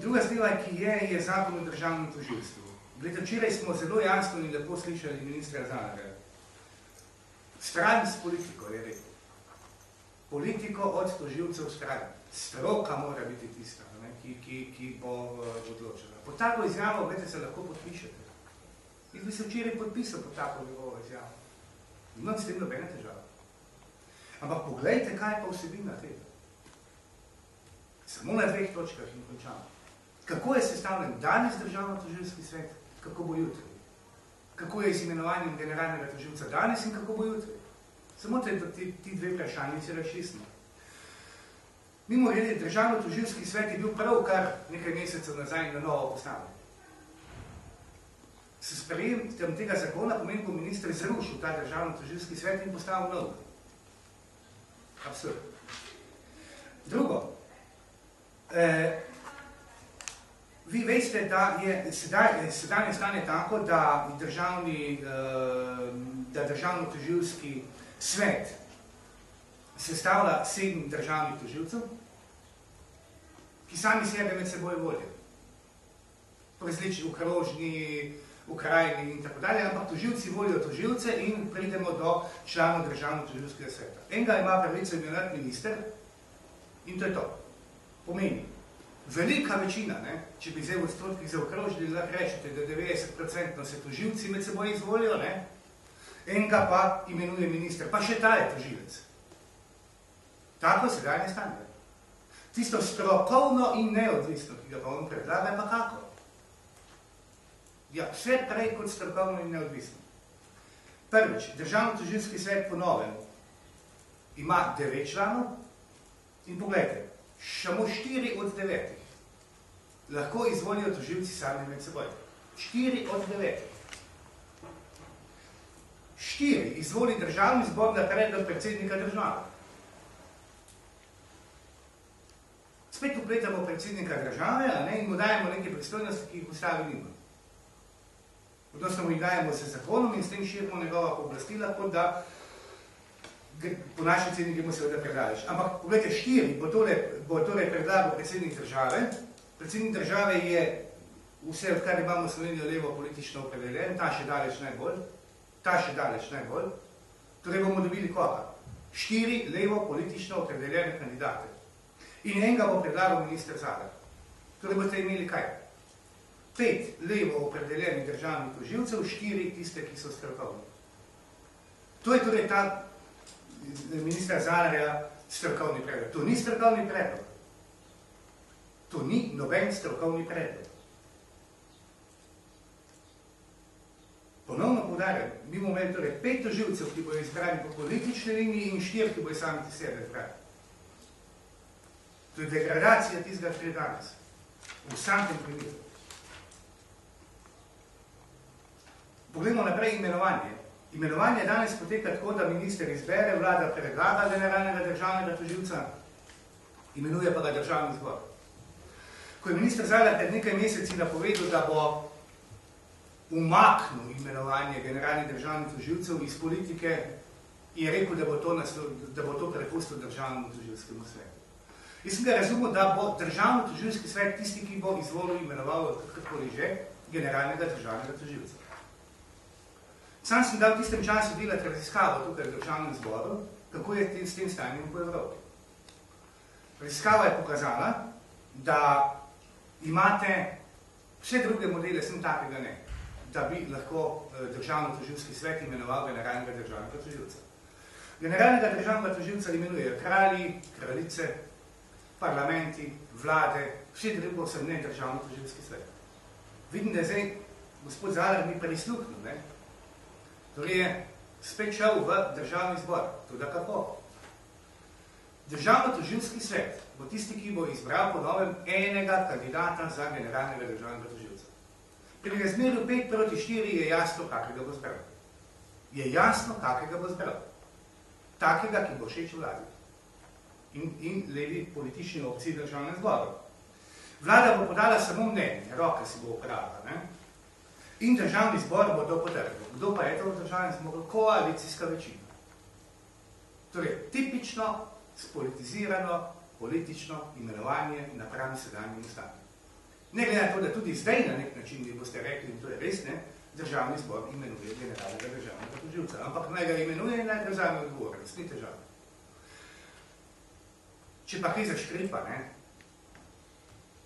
Druga zadeva, ki je zakon o državnem tožilstvu. Glede, včeraj smo zelo jasno in lepo slišali ministra Zanarja. Stran s politiko, je rekel. Politiko od tožilcev stran. Stroka mora biti tista, ne, ki bo odločila. Po tako izjavo, gledajte, se lahko podpišete. Jaz bi se včeraj podpisal po tako njegovo izjavo. Imam s tem nobene težave. Ampak poglejte, kaj je pa vsebina tega. Samo na 2 točkah in končamo. Kako je sestavljen danes državno-tožilski svet, kako bo jutri? Kako je z imenovanjem generalnega tožilca danes in kako bo jutri? Samo ti 2 vprašanjice razčistimo. Mimo grede, državno-tožilski svet je bil prav kar nekaj mesecev nazaj na novo postavljen. S sprejemom tega zakona pomeni, ko minister zrušil ta državno-tožilski svet in postavil nov. Absurd. Drugo. Vi veste, da je sedanje stanje tako, da državno-tožilski svet sestavlja 7 državnih tožilcev, ki sami sebe med seboj volijo. Po različni okrožni, okrajni in tako dalje, ampak tožilci volijo tožilce in pridemo do članov državno-tožilskega sveta. Enega ima pravico imenovati minister in to je to. Pomeni, velika večina, ne, če bi zdaj v odstotkih zaokrožili, lahko rečete, da 90% se tožilci med seboj izvolijo, ne, enega pa imenuje minister, pa še ta je tožilec. Tako sedaj ne stane. Tisto strokovno in neodvisno, ki ga pa on predlaga, pa kako? Ja, vse prej kot strokovno in neodvisno. Prvič, državno-tožilski svet po novem ima 9 članov in pogledajte, samo 4 od 9 lahko izvolijo tožilci sami med seboj. 4 od 9. 4 izvoli državni zbor na predlog predsednika države. Spet upletamo predsednika države, a ne, in mu dajemo neke pristojnosti, ki jih ustavi nima. Odnosno mu jih dajemo z zakonom in s tem širimo njegova pooblastila, kot da po naši ceni gremo seveda predalaš. Ampak, pogledajte, 4 bo torej predlagal predsednik države. Predsednik države je vse, odkar imamo Slovenijo levo politično opredeljen, ta še daleč najbolj. Torej bomo dobili koga? 4 levo politično opredeljene kandidate. In enega bo predlagal minister Zalar. Torej boste imeli kaj? 5 levo opredeljenih državnih tožilcev, 4 tiste, ki so strokovni. To je torej ta ministra Zalarja strokovni predlog. To ni strokovni predlog. To ni noben strokovni predlog. Ponovno poudarjam, mi bomo imeli torej 5 tožilcev, ki bojo izbrani po politični liniji in 4, ki bojo sami ti sebe izbrani. To je degradacija tistega, kar je danes. V vsakem primeru. Poglejmo naprej imenovanje. Imenovanje danes poteka tako, da minister izbere, vlada predlaga generalnega državnega tožilca, imenuje pa ga državni zbor. Ko je minister Zalar pred nekaj meseci napovedal, da bo umaknil imenovanje generalnih državnih tožilcev iz politike, je rekel, da bo to prepustil državnemu tožilskemu svetu. Jaz sem ga razumel, da bo državno-tožilski svet tisti, ki bo izvolil imenoval kakorkoli že generalnega državnega tožilca. Sam sem dal v tistem času delati raziskavo tukaj v državnem zboru, kako je s tem stanjem po Evropi. Raziskava je pokazala, da imate vse druge modele, sem takega ne, da bi lahko državno-tožilski svet imenoval generalnega državnega tožilca. Generalnega državnega tožilca imenujejo kralji, kraljice, parlamenti, vlade, vse drugo sem ne državno-tožilski svet. Vidim, da je zdaj gospod Zalar mi prisluhnil, ne? Torej je spet šel v državni zbor. Tudi kako? Državno-tožilski svet bo tisti, ki bo izbral po novem enega kandidata za generalnega državnega tožilca. Pri razmerju 5:4 je jasno, kakega bo zbral. Je jasno, kakega bo zbral. Takega, ki bo všeč vladi. In levi politični opciji državnem zboru. Vlada bo podala samo mnenje, roka si bo opravila, ne? In državni zbor bo to potrdil. Kdo pa je to v državnem zboru? Koalicijska večina. Torej, tipično, spolitizirano, politično imenovanje napram sedanjim ustavi. Ne glede na to, da tudi zdaj na nek način, vi boste rekli, in to je res, ne, državni zbor imenuje generalnega državnega tožilca, ampak naj ga imenuje in naj prevzame odgovornost, ni težava. Če pa kaj zaškripa, ne,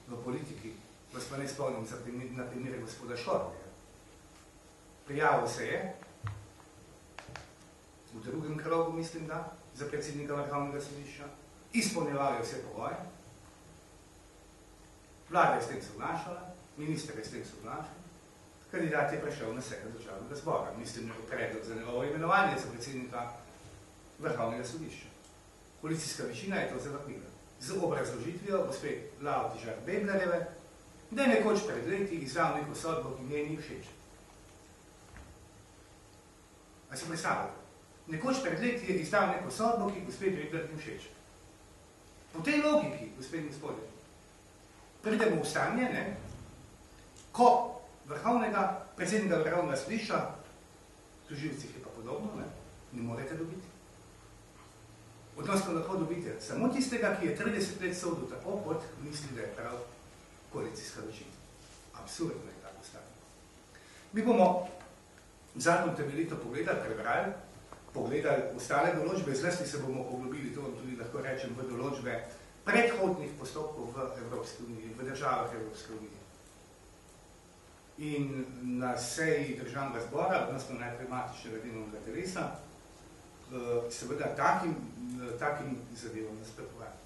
v politiki, vas pa ne spomnim na primere gospoda Šorbeja. Prijavil se je, v drugem krogu, mislim, da, za predsednika Vrhovnega sodišča, izpolnjeval je vse pogoje, vlada je s tem soglašala, minister je s tem soglašal, kandidat je prešel na sejo državnega zbora, mislim, na predlog za njegovo imenovanje za predsednika Vrhovnega sodišča. Koalicijska večina je to zavrnila. Z obrazložitvijo gospe Lavtižar Beblerjeve, da je nekoč pred leti izdal neko sodbo, ki njej ni všeč. A se predstavljate? Nekoč pred leti je izdal neko sodbo, ki gospe Bebler ni všeč. Po tej logiki, gospe in gospodje, pridemo v stanje, ne, ko predsednika Vrhovnega sodišča, tožilcih je pa podobno, ne morete dobiti. Odnosko lahko dobite samo tistega, ki je 30 let sodil tako, kot misli, da je prav koalicijska večina. Absurdno je tako stanje. Mi bomo zadnjo temeljito pogledali ostale določbe, zlasti se bomo poglobili, to vam tudi lahko rečem, v določbe predhodnih postopkov v Evropski uniji, v državah Evropske unije. In na seji državnega zbora, odnosno najprej matičnega delovnega telesa, seveda takim zadevom nasprotovati.